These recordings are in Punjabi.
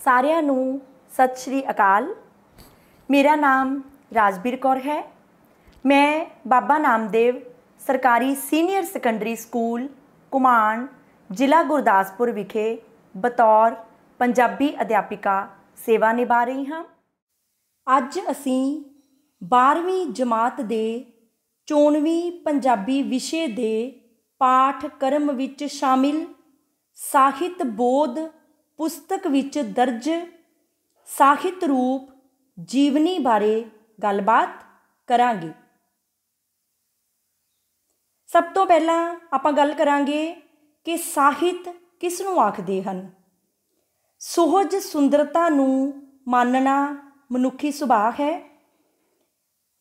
ਸਾਰਿਆਂ ਨੂੰ ਸਤਿ ਸ਼੍ਰੀ ਅਕਾਲ। ਮੇਰਾ ਨਾਮ ਰਾਜਬੀਰ ਕੌਰ ਹੈ। ਮੈਂ ਬਾਬਾ ਨਾਮਦੇਵ ਸਰਕਾਰੀ ਸੀਨੀਅਰ ਸੈਕੰਡਰੀ ਸਕੂਲ ਘੁਮਾਣ ਜ਼ਿਲ੍ਹਾ ਗੁਰਦਾਸਪੁਰ ਵਿਖੇ ਬਤੌਰ ਪੰਜਾਬੀ ਅਧਿਆਪਿਕਾ ਸੇਵਾ ਨਿਭਾ ਰਹੀ ਹਾਂ। ਅੱਜ ਅਸੀਂ 12ਵੀਂ ਜਮਾਤ ਦੇ 94ਵੀਂ ਪੰਜਾਬੀ ਵਿਸ਼ੇ ਦੇ ਪਾਠਕ੍ਰਮ ਵਿੱਚ ਸ਼ਾਮਿਲ ਸਾਹਿਤ ਬੋਧ ਪੁਸਤਕ ਵਿੱਚ ਦਰਜ ਸਾਹਿਤ ਰੂਪ ਜੀਵਨੀ ਬਾਰੇ ਗੱਲਬਾਤ ਕਰਾਂਗੇ। ਸਭ ਤੋਂ ਪਹਿਲਾਂ ਆਪਾਂ ਗੱਲ ਕਰਾਂਗੇ ਕਿ ਸਾਹਿਤ ਕਿਸ ਨੂੰ ਆਖਦੇ ਹਨ। ਸੁਹਜ ਸੁੰਦਰਤਾ ਨੂੰ ਮਾਨਣਾ ਮਨੁੱਖੀ ਸੁਭਾਅ ਹੈ।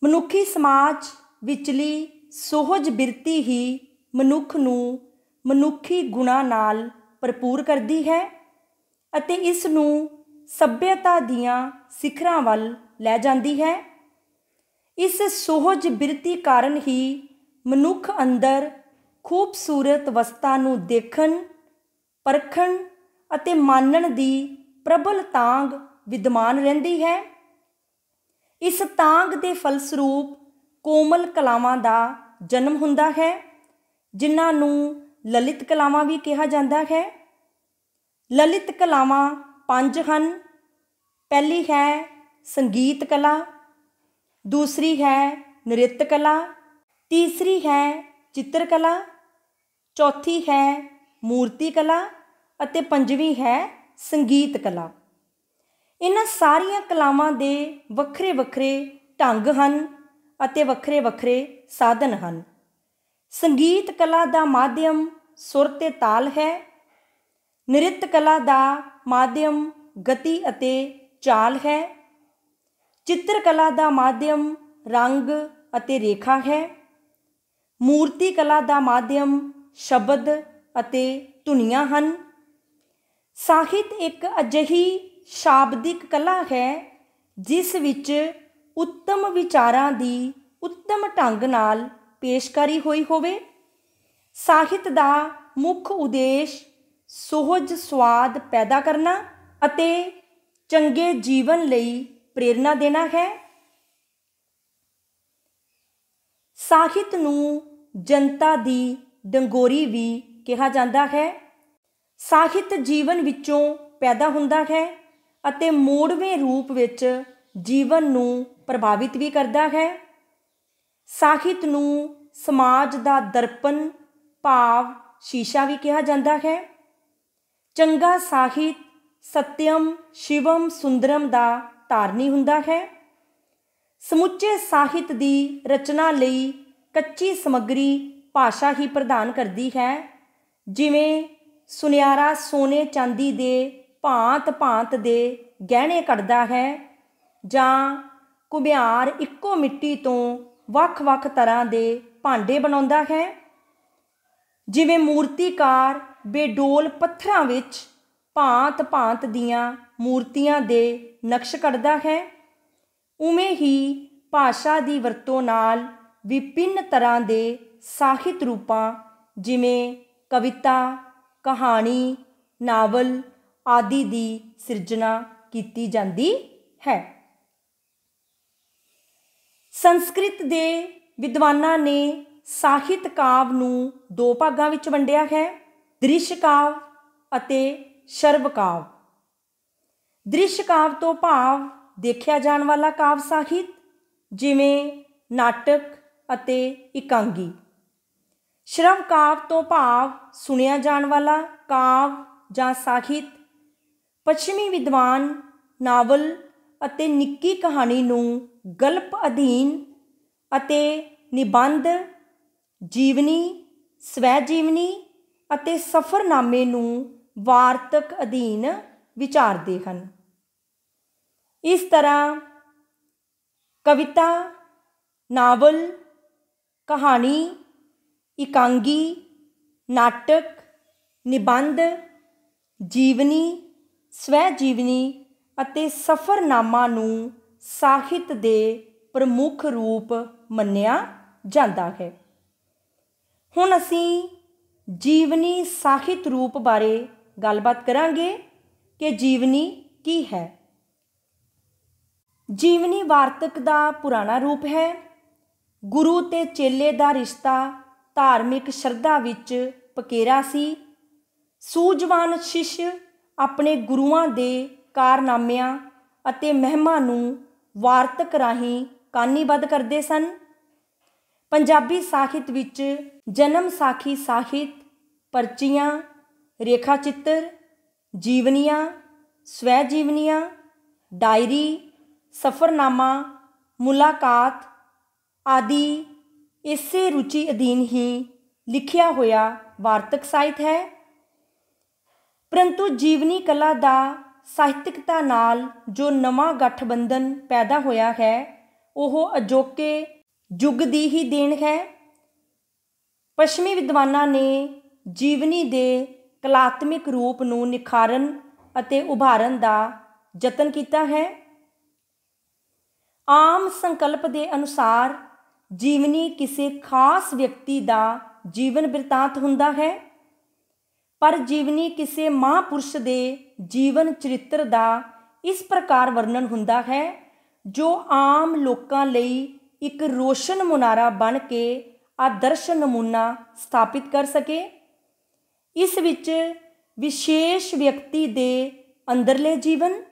ਮਨੁੱਖੀ ਸਮਾਜ ਵਿਚਲੀ ਸੁਹਜ ਬਿਰਤੀ ਹੀ ਮਨੁੱਖ ਨੂੰ ਮਨੁੱਖੀ ਗੁਣਾਂ ਨਾਲ ਭਰਪੂਰ ਕਰਦੀ ਹੈ ਅਤੇ ਇਸ ਨੂੰ ਸੱਭਿਅਤਾ ਦੀਆਂ ਸਿਖਰਾਂ ਵੱਲ ਲੈ ਜਾਂਦੀ ਹੈ। ਇਸ ਸੁਹਜ ਬਿਰਤੀ ਕਾਰਨ ਹੀ ਮਨੁੱਖ ਅੰਦਰ ਖੂਬਸੂਰਤ ਵਸਤਾਂ ਨੂੰ ਦੇਖਣ, ਪਰਖਣ ਅਤੇ ਮਾਨਣ ਦੀ ਪ੍ਰਬਲ ਤਾਂਘ ਵਿਦਮਾਨ ਰਹਿੰਦੀ ਹੈ। ਇਸ ਤਾਂਘ ਦੇ ਫਲਸਰੂਪ ਕੋਮਲ ਕਲਾਵਾਂ ਦਾ ਜਨਮ ਹੁੰਦਾ ਹੈ, ਜਿਨ੍ਹਾਂ ਨੂੰ ਲਲਿਤ ਕਲਾਵਾਂ ਵੀ ਕਿਹਾ ਜਾਂਦਾ ਹੈ। ਲਲਿਤ ਕਲਾਵਾਂ 5 ਹਨ। ਪਹਿਲੀ ਹੈ ਸੰਗੀਤ ਕਲਾ, ਦੂਸਰੀ ਹੈ ਨ੍ਰਿਤ ਕਲਾ, ਤੀਸਰੀ ਹੈ ਚਿੱਤਰ ਕਲਾ, ਚੌਥੀ ਹੈ ਮੂਰਤੀ ਕਲਾ ਅਤੇ ਪੰਜਵੀਂ ਹੈ ਸੰਗੀਤ ਕਲਾ। ਇਹਨਾਂ ਸਾਰੀਆਂ ਕਲਾਵਾਂ ਦੇ ਵੱਖਰੇ ਵੱਖਰੇ ਢੰਗ ਹਨ ਅਤੇ ਵੱਖਰੇ ਵੱਖਰੇ ਸਾਧਨ ਹਨ। ਸੰਗੀਤ ਕਲਾ ਦਾ ਮਾਧਿਅਮ ਸੁਰ ਤੇ ਤਾਲ ਹੈ। ਨ੍ਰਿਤ ਕਲਾ ਦਾ ਮਾਧਿਅਮ ਗਤੀ ਅਤੇ ਚਾਲ ਹੈ। ਚਿੱਤਰ ਕਲਾ ਦਾ ਮਾਧਿਅਮ ਰੰਗ ਅਤੇ ਰੇਖਾ ਹੈ। ਮੂਰਤੀ ਕਲਾ ਦਾ ਮਾਧਿਅਮ ਸ਼ਬਦ ਅਤੇ ਧੁਨੀਆਂ ਹਨ। ਸਾਹਿਤ ਇੱਕ ਅਜਿਹੀ ਸ਼ਾਬਦਿਕ ਕਲਾ ਹੈ ਜਿਸ ਵਿੱਚ ਉੱਤਮ ਵਿਚਾਰਾਂ ਦੀ ਉੱਤਮ ਢੰਗ ਨਾਲ ਪੇਸ਼ਕਾਰੀ ਹੋਈ ਹੋਵੇ। ਸਾਹਿਤ ਦਾ ਮੁੱਖ ਉਦੇਸ਼ ਸੁਹਜ ਸੁਆਦ ਪੈਦਾ ਕਰਨਾ ਅਤੇ ਚੰਗੇ ਜੀਵਨ ਲਈ ਪ੍ਰੇਰਨਾ ਦੇਣਾ ਹੈ। ਸਾਹਿਤ ਨੂੰ ਜਨਤਾ ਦੀ ਡੰਗੋਰੀ ਵੀ ਕਿਹਾ ਜਾਂਦਾ ਹੈ। ਸਾਹਿਤ ਜੀਵਨ ਵਿੱਚੋਂ ਪੈਦਾ ਹੁੰਦਾ ਹੈ ਅਤੇ ਮੋੜਵੇਂ ਰੂਪ ਵਿੱਚ ਜੀਵਨ ਨੂੰ ਪ੍ਰਭਾਵਿਤ ਵੀ ਕਰਦਾ ਹੈ। ਸਾਹਿਤ ਨੂੰ ਸਮਾਜ ਦਾ ਦਰਪਣ ਭਾਵ ਸ਼ੀਸ਼ਾ ਵੀ ਕਿਹਾ ਜਾਂਦਾ ਹੈ। ਚੰਗਾ ਸਾਹਿਤ ਸਤਿਅਮ ਸ਼ਿਵਮ ਸੁੰਦਰਮ ਦਾ ਧਾਰਨੀ ਹੁੰਦਾ ਹੈ। ਸਮੁੱਚੇ ਸਾਹਿਤ ਦੀ ਰਚਨਾ ਲਈ ਕੱਚੀ ਸਮੱਗਰੀ ਭਾਸ਼ਾ ਹੀ ਪ੍ਰਦਾਨ ਕਰਦੀ ਹੈ। ਜਿਵੇਂ ਸੁਨਿਆਰਾ ਸੋਨੇ ਚਾਂਦੀ ਦੇ ਭਾਂਤ ਭਾਂਤ ਦੇ ਗਹਿਣੇ ਕੱਢਦਾ ਹੈ ਜਾਂ ਘੁਮਿਆਰ ਇੱਕੋ ਮਿੱਟੀ ਤੋਂ ਵੱਖ-ਵੱਖ ਤਰ੍ਹਾਂ ਦੇ ਭਾਂਡੇ ਬਣਾਉਂਦਾ ਹੈ। ਜਿਵੇਂ ਮੂਰਤੀਕਾਰ ਬੇਡੋਲ ਪੱਥਰਾਂ ਵਿੱਚ ਭਾਂਤ ਭਾਂਤ ਦੀਆਂ ਮੂਰਤੀਆਂ ਦੇ ਨਕਸ਼ ਕੱਢਦਾ ਹੈ, ਉਵੇਂ ਹੀ ਭਾਸ਼ਾ ਦੀ ਵਰਤੋਂ ਨਾਲ ਵਿਭਿੰਨ ਤਰ੍ਹਾਂ ਦੇ ਸਾਹਿਤ ਰੂਪਾਂ ਜਿਵੇਂ ਕਵਿਤਾ, ਕਹਾਣੀ, ਨਾਵਲ ਆਦਿ ਦੀ ਸਿਰਜਣਾ ਕੀਤੀ ਜਾਂਦੀ ਹੈ। ਸੰਸਕ੍ਰਿਤ ਦੇ ਵਿਦਵਾਨਾਂ ਨੇ ਸਾਹਿਤ ਕਾਵਿ ਨੂੰ 2 ਭਾਗਾਂ ਵਿੱਚ ਵੰਡਿਆ ਹੈ, ਦ੍ਰਿਸ਼ ਕਾਵਿ ਅਤੇ ਸ਼ਰਵ ਕਾਵਿ। ਦ੍ਰਿਸ਼ ਕਾਵਿ ਤੋਂ ਭਾਵ ਦੇਖਿਆ ਜਾਣ ਵਾਲਾ ਕਾਵਿ ਸਾਹਿਤ ਜਿਵੇਂ ਨਾਟਕ ਅਤੇ ਇਕਾਂਗੀ। ਸ਼ਰਵ ਕਾਵਿ ਤੋਂ ਭਾਵ ਸੁਣਿਆ ਜਾਣ ਵਾਲਾ ਕਾਵਿ ਜਾਂ ਸਾਹਿਤ। ਪੱਛਮੀ ਵਿਦਵਾਨ ਨਾਵਲ ਅਤੇ ਨਿੱਕੀ ਕਹਾਣੀ ਨੂੰ ਗਲਪ ਅਧੀਨ ਅਤੇ ਨਿਬੰਧ, ਜੀਵਨੀ, ਸਵੈ ਜੀਵਨੀ ਅਤੇ ਸਫ਼ਰਨਾਮੇ ਨੂੰ ਵਾਰਤਕ ਅਧੀਨ ਵਿਚਾਰਦੇ ਹਨ। ਇਸ ਤਰ੍ਹਾਂ ਕਵਿਤਾ, ਨਾਵਲ, ਕਹਾਣੀ, ਇਕਾਂਗੀ, ਨਾਟਕ, ਨਿਬੰਧ, ਜੀਵਨੀ, ਸਵੈ ਜੀਵਨੀ ਅਤੇ ਸਫ਼ਰਨਾਮਾ ਨੂੰ ਸਾਹਿਤ ਦੇ ਪ੍ਰਮੁੱਖ ਰੂਪ ਮੰਨਿਆ ਜਾਂਦਾ ਹੈ। ਹੁਣ ਅਸੀਂ ਜੀਵਨੀ ਸਾਹਿਤ ਰੂਪ ਬਾਰੇ ਗੱਲਬਾਤ ਕਰਾਂਗੇ ਕਿ ਜੀਵਨੀ ਕੀ ਹੈ। ਜੀਵਨੀ ਵਾਰਤਕ ਦਾ ਪੁਰਾਣਾ ਰੂਪ ਹੈ। ਗੁਰੂ ਤੇ ਚੇਲੇ ਦਾ ਰਿਸ਼ਤਾ ਧਾਰਮਿਕ ਸ਼ਰਧਾ ਵਿੱਚ ਪਕੇਰਾ ਸੀ। ਸੂਝਵਾਨ ਸ਼ਿਸ਼ ਆਪਣੇ ਗੁਰੂਆਂ ਦੇ ਕਾਰਨਾਮਿਆਂ ਅਤੇ ਮਹਿਮਾ ਨੂੰ ਵਾਰਤਕ ਰਾਹੀਂ ਕਾਨੀਬੱਧ ਕਰਦੇ ਸਨ। ਪੰਜਾਬੀ ਸਾਹਿਤ ਵਿੱਚ ਜਨਮ ਸਾਖੀ ਸਾਹਿਤ, ਪਰਚੀਆਂ, ਰੇਖਾ ਚਿੱਤਰ, ਜੀਵਨੀਆਂ, ਸਵੈ ਜੀਵਨੀਆਂ, ਡਾਇਰੀ, ਸਫ਼ਰਨਾਮਾ, ਮੁਲਾਕਾਤ ਆਦਿ ਇਸੇ ਰੁਚੀ ਅਧੀਨ ਹੀ ਲਿਖਿਆ ਹੋਇਆ ਵਾਰਤਕ ਸਾਹਿਤ ਹੈ। ਪਰੰਤੂ ਜੀਵਨੀ ਕਲਾ ਦਾ ਸਾਹਿਤਕਤਾ ਨਾਲ ਜੋ ਨਵਾਂ ਗਠਬੰਧਨ ਪੈਦਾ ਹੋਇਆ ਹੈ ਉਹ ਅਜੋਕੇ ਯੁੱਗ ਦੀ ਹੀ ਦੇਣ ਹੈ। ਪੱਛਮੀ ਵਿਦਵਾਨਾਂ ਨੇ ਜੀਵਨੀ ਦੇ ਕਲਾਤਮਿਕ ਰੂਪ ਨੂੰ ਨਿਖਾਰਨ ਅਤੇ ਉਭਾਰਨ ਦਾ ਯਤਨ ਕੀਤਾ ਹੈ। ਆਮ ਸੰਕਲਪ ਦੇ ਅਨੁਸਾਰ ਜੀਵਨੀ ਕਿਸੇ ਖਾਸ ਵਿਅਕਤੀ ਦਾ ਜੀਵਨ ਬਿਰਤਾਂਤ ਹੁੰਦਾ ਹੈ, ਪਰ ਜੀਵਨੀ ਕਿਸੇ ਮਹਾਂਪੁਰਸ਼ ਦੇ ਜੀਵਨ ਚਰਿੱਤਰ ਦਾ ਇਸ ਪ੍ਰਕਾਰ ਵਰਣਨ ਹੁੰਦਾ ਹੈ ਜੋ ਆਮ ਲੋਕਾਂ ਲਈ ਇੱਕ ਰੋਸ਼ਨ ਮੁਨਾਰਾ ਬਣ ਕੇ ਆਦਰਸ਼ ਨਮੂਨਾ ਸਥਾਪਿਤ ਕਰ ਸਕੇ। ਇਸ ਵਿੱਚ ਵਿਸ਼ੇਸ਼ ਵਿਅਕਤੀ ਦੇ ਅੰਦਰਲੇ ਜੀਵਨ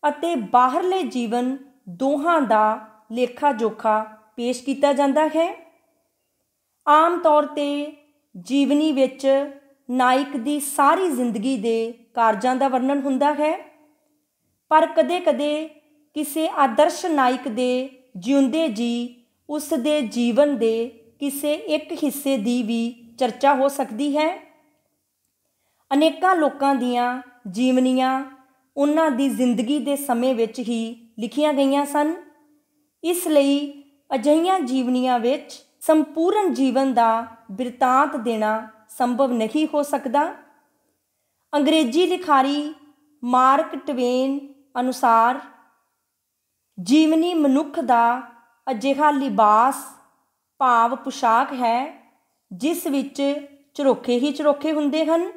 ਅਤੇ ਬਾਹਰਲੇ ਜੀਵਨ ਦੋਹਾਂ ਦਾ ਲੇਖਾ ਜੋਖਾ ਪੇਸ਼ ਕੀਤਾ ਜਾਂਦਾ ਹੈ। ਆਮ ਤੌਰ 'ਤੇ ਜੀਵਨੀ ਵਿੱਚ ਨਾਇਕ ਦੀ ਸਾਰੀ ਜ਼ਿੰਦਗੀ ਦੇ ਕਾਰਜਾਂ ਦਾ ਵਰਣਨ ਹੁੰਦਾ ਹੈ, ਪਰ ਕਦੇ-ਕਦੇ ਕਿਸੇ ਆਦਰਸ਼ ਨਾਇਕ ਦੇ ਜਿਉਂਦੇ ਜੀ ਉਸ ਦੇ ਜੀਵਨ ਦੇ ਕਿਸੇ ਇੱਕ ਹਿੱਸੇ ਦੀ ਵੀ ਚਰਚਾ ਹੋ ਸਕਦੀ ਹੈ। ਅਨੇਕਾਂ ਲੋਕਾਂ ਦੀਆਂ ਜੀਵਨੀਆਂ ਉਹਨਾਂ ਦੀ ਜ਼ਿੰਦਗੀ ਦੇ ਸਮੇਂ ਵਿੱਚ ਹੀ ਲਿਖੀਆਂ ਗਈਆਂ ਸਨ। ਇਸ ਲਈ ਅਜਿਹੀਆਂ ਜੀਵਨੀਆਂ ਵਿੱਚ ਸੰਪੂਰਨ ਜੀਵਨ ਦਾ ਬਿਰਤਾਂਤ ਦੇਣਾ ਸੰਭਵ ਨਹੀਂ ਹੋ ਸਕਦਾ। ਅੰਗਰੇਜ਼ੀ ਲਿਖਾਰੀ ਮਾਰਕ ਟਵੇਨ ਅਨੁਸਾਰ ਜੀਵਨੀ ਮਨੁੱਖ ਦਾ ਅਜਿਹਾ ਲਿਬਾਸ ਭਾਵ ਪੁਸ਼ਾਕ ਹੈ ਜਿਸ ਵਿੱਚ ਝਰੋਖੇ ਹੀ ਝਰੋਖੇ ਹੁੰਦੇ ਹਨ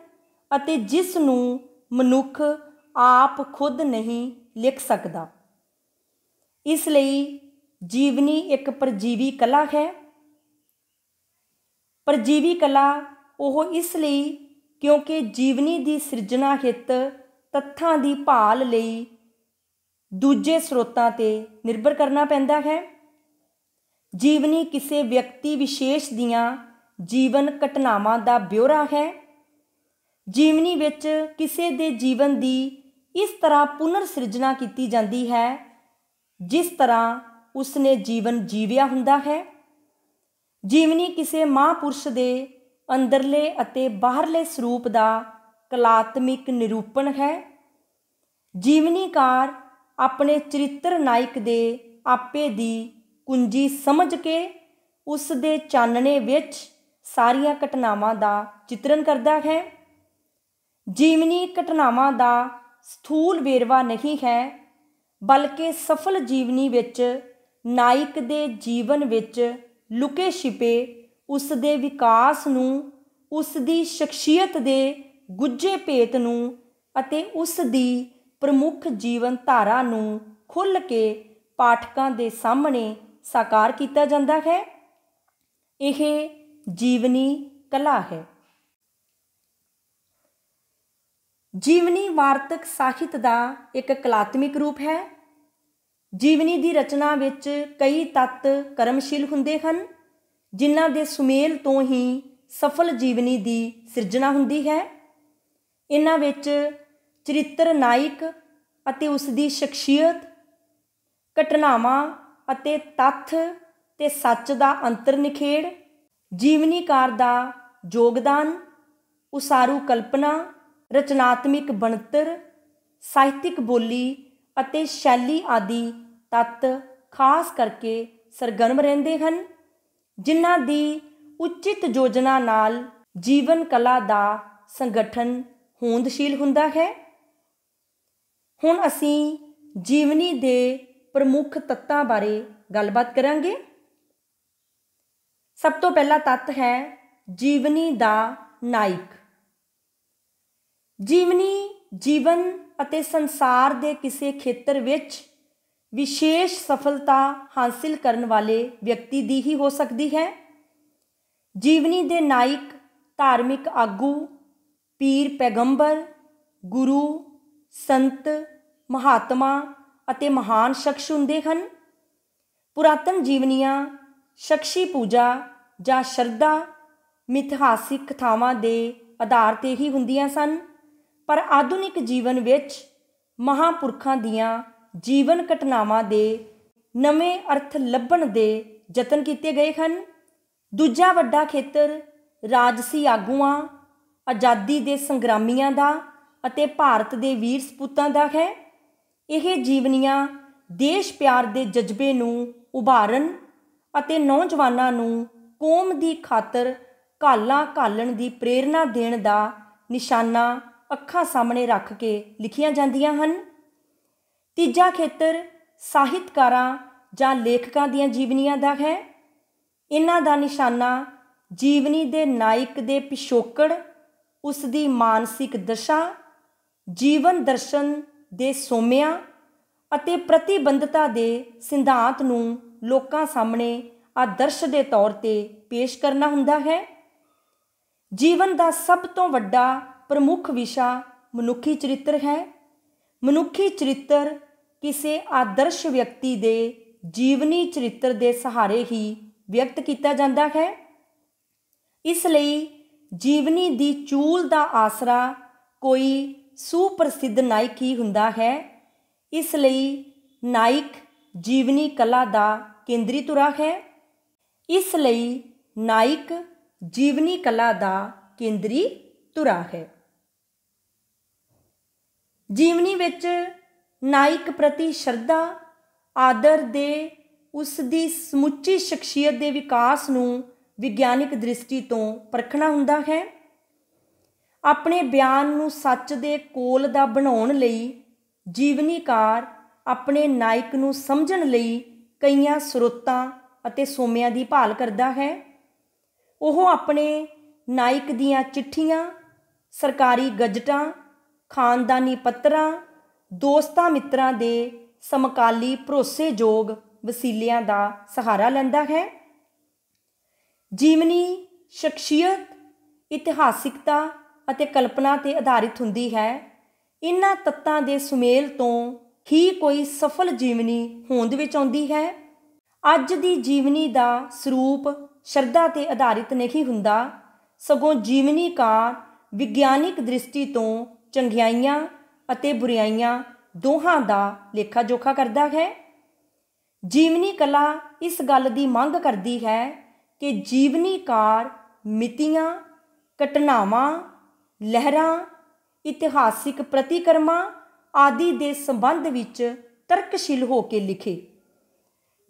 ਅਤੇ ਜਿਸ ਨੂੰ ਮਨੁੱਖ ਆਪ ਖੁਦ ਨਹੀਂ ਲਿਖ ਸਕਦਾ। ਇਸ ਲਈ ਜੀਵਨੀ ਇੱਕ ਪਰਜੀਵੀ ਕਲਾ ਹੈ। ਪਰਜੀਵੀ ਕਲਾ ਉਹ ਇਸ ਲਈ ਕਿਉਂਕਿ ਜੀਵਨੀ ਦੀ ਸਿਰਜਣਾ ਹਿੱਤ ਤੱਥਾਂ ਦੀ ਭਾਲ ਲਈ ਦੂਜੇ ਸਰੋਤਾਂ 'ਤੇ ਨਿਰਭਰ ਕਰਨਾ ਪੈਂਦਾ ਹੈ। ਜੀਵਨੀ ਕਿਸੇ ਵਿਅਕਤੀ ਵਿਸ਼ੇਸ਼ ਦੀਆਂ ਜੀਵਨ ਘਟਨਾਵਾਂ ਦਾ ਬਿਊਰਾ ਹੈ। ਜੀਵਨੀ ਵਿੱਚ ਕਿਸੇ ਦੇ ਜੀਵਨ ਦੀ ਇਸ ਤਰ੍ਹਾਂ ਪੁਨਰ ਸਿਰਜਣਾ ਕੀਤੀ ਜਾਂਦੀ ਹੈ ਜਿਸ ਤਰ੍ਹਾਂ ਉਸਨੇ ਜੀਵਨ ਜੀਵਿਆ ਹੁੰਦਾ ਹੈ। ਜੀਵਨੀ ਕਿਸੇ ਮਹਾਂਪੁਰਸ਼ ਦੇ ਅੰਦਰਲੇ ਅਤੇ ਬਾਹਰਲੇ ਸਰੂਪ ਦਾ ਕਲਾਤਮਿਕ ਨਿਰੂਪਣ ਹੈ। ਜੀਵਨੀਕਾਰ ਆਪਣੇ ਚਰਿੱਤਰ ਨਾਇਕ ਦੇ ਆਪੇ ਦੀ ਕੁੰਜੀ ਸਮਝ ਕੇ ਉਸ ਦੇ ਚਾਨਣੇ ਵਿੱਚ ਸਾਰੀਆਂ ਘਟਨਾਵਾਂ ਦਾ ਚਿੱਤਰਨ ਕਰਦਾ ਹੈ। ਜੀਵਨੀ ਘਟਨਾਵਾਂ ਦਾ ਸਥੂਲ ਵੇਰਵਾ ਨਹੀਂ ਹੈ, ਬਲਕਿ ਸਫਲ ਜੀਵਨੀ ਵਿੱਚ ਨਾਇਕ ਦੇ ਜੀਵਨ ਵਿੱਚ ਲੁਕੇ ਛਿਪੇ ਉਸ ਦੇ ਵਿਕਾਸ ਨੂੰ, ਉਸ ਦੀ ਸ਼ਖਸੀਅਤ ਦੇ ਗੁੱਝੇ ਭੇਤ ਨੂੰ ਅਤੇ ਉਸ ਦੀ ਪ੍ਰਮੁੱਖ ਜੀਵਨ ਧਾਰਾ ਨੂੰ ਖੁੱਲ੍ਹ ਕੇ ਪਾਠਕਾਂ ਦੇ ਸਾਹਮਣੇ ਸਾਕਾਰ ਕੀਤਾ ਜਾਂਦਾ ਹੈ। ਇਹ ਜੀਵਨੀ ਕਲਾ ਹੈ। ਜੀਵਨੀ ਵਾਰਤਕ ਸਾਹਿਤ ਦਾ ਇੱਕ ਕਲਾਤਮਿਕ ਰੂਪ ਹੈ। ਜੀਵਨੀ ਦੀ ਰਚਨਾ ਵਿੱਚ ਕਈ ਤੱਤ ਕਰਮਸ਼ੀਲ ਹੁੰਦੇ ਹਨ ਜਿਨ੍ਹਾਂ ਦੇ ਸੁਮੇਲ ਤੋਂ ਹੀ ਸਫਲ ਜੀਵਨੀ ਦੀ ਸਿਰਜਣਾ ਹੁੰਦੀ ਹੈ। ਇਹਨਾਂ ਵਿੱਚ ਚਰਿੱਤਰ ਨਾਇਕ ਅਤੇ ਉਸ ਦੀ ਸ਼ਖਸੀਅਤ, ਘਟਨਾਵਾਂ ਅਤੇ ਤੱਥ ਤੇ ਸੱਚ ਦਾ ਅੰਤਰ ਨਿਖੇੜ, ਜੀਵਨੀਕਾਰ ਦਾ ਯੋਗਦਾਨ, ਉਸਾਰੂ ਕਲਪਨਾ, ਰਚਨਾਤਮਿਕ ਬਣਤਰ, ਸਾਹਿਤਿਕ ਬੋਲੀ ਅਤੇ ਸ਼ੈਲੀ ਆਦਿ ਤੱਤ ਖਾਸ ਕਰਕੇ ਸਰਗਰਮ ਰਹਿੰਦੇ ਹਨ ਜਿਨ੍ਹਾਂ ਦੀ ਉਚਿਤ ਯੋਜਨਾ ਨਾਲ ਜੀਵਨ ਕਲਾ ਦਾ ਸੰਗਠਨ ਹੋਂਦਸ਼ੀਲ ਹੁੰਦਾ ਹੈ। ਹੁਣ ਅਸੀਂ ਜੀਵਨੀ ਦੇ ਪ੍ਰਮੁੱਖ ਤੱਤਾਂ ਬਾਰੇ ਗੱਲਬਾਤ ਕਰਾਂਗੇ। ਸਭ ਤੋਂ ਪਹਿਲਾ ਤੱਤ ਹੈ ਜੀਵਨੀ ਦਾ ਨਾਇਕ। ਜੀਵਨੀ ਜੀਵਨ ਅਤੇ ਸੰਸਾਰ ਦੇ ਕਿਸੇ ਖੇਤਰ ਵਿੱਚ ਵਿਸ਼ੇਸ਼ ਸਫਲਤਾ ਹਾਸਿਲ ਕਰਨ ਵਾਲੇ ਵਿਅਕਤੀ ਦੀ ਹੀ ਹੋ ਸਕਦੀ ਹੈ। ਜੀਵਨੀ ਦੇ ਨਾਇਕ ਧਾਰਮਿਕ ਆਗੂ, ਪੀਰ ਪੈਗੰਬਰ, ਗੁਰੂ, ਸੰਤ, ਮਹਾਤਮਾ ਅਤੇ ਮਹਾਨ ਸ਼ਖਸ ਹੁੰਦੇ ਹਨ। ਪੁਰਾਤਨ ਜੀਵਨੀਆਂ ਸ਼ਖਸੀ ਪੂਜਾ ਜਾਂ ਸ਼ਰਧਾ ਮਿਥਿਹਾਸਿਕ ਕਥਾਵਾਂ ਦੇ ਆਧਾਰ 'ਤੇ ਹੀ ਹੁੰਦੀਆਂ ਸਨ, ਪਰ ਆਧੁਨਿਕ ਜੀਵਨ ਵਿੱਚ ਮਹਾਂਪੁਰਖਾਂ ਦੀਆਂ ਜੀਵਨ ਘਟਨਾਵਾਂ ਦੇ ਨਵੇਂ ਅਰਥ ਲੱਭਣ ਦੇ ਯਤਨ ਕੀਤੇ ਗਏ ਹਨ। ਦੂਜਾ ਵੱਡਾ ਖੇਤਰ ਰਾਜਸੀ ਆਗੂਆਂ, ਆਜ਼ਾਦੀ ਦੇ ਸੰਗਰਾਮੀਆਂ ਦਾ ਅਤੇ ਭਾਰਤ ਦੇ ਵੀਰ ਸਪੂਤਾਂ ਦਾ ਹੈ। ਇਹ ਜੀਵਨੀਆਂ ਦੇਸ਼ ਪਿਆਰ ਦੇ ਜਜ਼ਬੇ ਨੂੰ ਉਭਾਰਨ ਅਤੇ ਨੌਜਵਾਨਾਂ ਨੂੰ ਕੌਮ ਦੀ ਖਾਤਰ ਘਾਲਾਂ ਘਾਲਣ ਦੀ ਪ੍ਰੇਰਨਾ ਦੇਣ ਦਾ ਨਿਸ਼ਾਨਾ ਅੱਖਾਂ ਸਾਹਮਣੇ ਰੱਖ ਕੇ ਲਿਖੀਆਂ ਜਾਂਦੀਆਂ ਹਨ। ਤੀਜਾ ਖੇਤਰ ਸਾਹਿਤਕਾਰਾਂ ਜਾਂ ਲੇਖਕਾਂ ਦੀਆਂ ਜੀਵਨੀਆਂ ਦਾ ਹੈ। ਇਹਨਾਂ ਦਾ ਨਿਸ਼ਾਨਾ ਜੀਵਨੀ ਦੇ ਨਾਇਕ ਦੇ ਪਿਛੋਕੜ, ਉਸ ਦੀ ਮਾਨਸਿਕ ਦਸ਼ਾ, ਜੀਵਨ ਦਰਸ਼ਨ ਦੇ ਸੋਮਿਆਂ ਅਤੇ ਪ੍ਰਤੀਬੱਧਤਾ ਦੇ ਸਿਧਾਂਤ ਨੂੰ ਲੋਕਾਂ ਸਾਹਮਣੇ ਆਦਰਸ਼ ਦੇ ਤੌਰ 'ਤੇ ਪੇਸ਼ ਕਰਨਾ ਹੁੰਦਾ ਹੈ। ਜੀਵਨ ਦਾ ਸਭ ਤੋਂ ਵੱਡਾ ਪ੍ਰਮੁੱਖ ਵਿਸ਼ਾ ਮਨੁੱਖੀ ਚਰਿੱਤਰ ਹੈ। ਮਨੁੱਖੀ ਚਰਿੱਤਰ ਕਿਸੇ ਆਦਰਸ਼ ਵਿਅਕਤੀ ਦੇ ਜੀਵਨੀ ਚਰਿੱਤਰ ਦੇ ਸਹਾਰੇ ਹੀ ਵਿਅਕਤ ਕੀਤਾ ਜਾਂਦਾ ਹੈ। ਇਸ ਲਈ ਜੀਵਨੀ ਦੀ ਚੂਲ ਦਾ ਆਸਰਾ ਕੋਈ ਸੁਪ੍ਰਸਿੱਧ ਨਾਇਕ ਹੀ ਹੁੰਦਾ ਹੈ। ਇਸ ਲਈ ਨਾਇਕ ਜੀਵਨੀ ਕਲਾ ਦਾ ਕੇਂਦਰੀ ਧੁਰਾ ਹੈ। ਇਸ ਲਈ ਨਾਇਕ ਜੀਵਨੀ ਕਲਾ ਦਾ ਕੇਂਦਰੀ ਧੁਰਾ ਹੈ। ਜੀਵਨੀ ਵਿੱਚ ਨਾਇਕ ਪ੍ਰਤੀ ਸ਼ਰਧਾ, ਆਦਰ ਦੇ ਉਸ ਦੀ ਸਮੁੱਚੀ ਸ਼ਖਸੀਅਤ ਦੇ ਵਿਕਾਸ ਨੂੰ ਵਿਗਿਆਨਿਕ ਦ੍ਰਿਸ਼ਟੀ ਤੋਂ ਪਰਖਣਾ ਹੁੰਦਾ ਹੈ। ਆਪਣੇ ਬਿਆਨ ਨੂੰ ਸੱਚ ਦੇ ਕੋਲ ਦਾ ਬਣਾਉਣ ਲਈ ਜੀਵਨੀਕਾਰ ਆਪਣੇ ਨਾਇਕ ਨੂੰ ਸਮਝਣ ਲਈ ਕਈਆਂ ਸਰੋਤਾਂ ਅਤੇ ਸੋਮਿਆਂ ਦੀ ਭਾਲ ਕਰਦਾ ਹੈ। ਉਹ ਆਪਣੇ ਨਾਇਕ ਦੀਆਂ ਚਿੱਠੀਆਂ, ਸਰਕਾਰੀ ਗਜ਼ਟਾਂ, ਖਾਨਦਾਨੀ ਪੱਤਰਾਂ, ਦੋਸਤਾਂ ਮਿੱਤਰਾਂ ਦੇ ਸਮਕਾਲੀ ਭਰੋਸੇਯੋਗ ਵਸੀਲਿਆਂ ਦਾ ਸਹਾਰਾ ਲੈਂਦਾ ਹੈ। ਜੀਵਨੀ ਸ਼ਖਸੀਅਤ, ਇਤਿਹਾਸਿਕਤਾ ਅਤੇ ਕਲਪਨਾ 'ਤੇ ਆਧਾਰਿਤ ਹੁੰਦੀ ਹੈ। ਇਹਨਾਂ ਤੱਤਾਂ ਦੇ ਸੁਮੇਲ ਤੋਂ ਹੀ ਕੋਈ ਸਫਲ ਜੀਵਨੀ ਹੋਂਦ ਵਿੱਚ ਆਉਂਦੀ ਹੈ। ਅੱਜ ਦੀ ਜੀਵਨੀ ਦਾ ਸਰੂਪ ਸ਼ਰਧਾ 'ਤੇ ਆਧਾਰਿਤ ਨਹੀਂ ਹੁੰਦਾ, ਸਗੋਂ ਜੀਵਨੀਕਾਰ ਵਿਗਿਆਨਿਕ ਦ੍ਰਿਸ਼ਟੀ ਤੋਂ ਚੰਗਿਆਈਆਂ ਅਤੇ ਬੁਰਾਈਆਂ ਦੋਹਾਂ ਦਾ ਲੇਖਾ ਜੋਖਾ ਕਰਦਾ ਹੈ। ਜੀਵਨੀ ਕਲਾ ਇਸ ਗੱਲ ਦੀ ਮੰਗ ਕਰਦੀ ਹੈ ਕਿ ਜੀਵਨੀਕਾਰ ਮਿਤੀਆਂ, ਘਟਨਾਵਾਂ, ਲਹਿਰਾਂ, ਇਤਿਹਾਸਿਕ ਪ੍ਰਤੀਕਰਮਾਂ ਆਦਿ ਦੇ ਸੰਬੰਧ ਵਿੱਚ ਤਰਕਸ਼ੀਲ ਹੋ ਕੇ ਲਿਖੇ।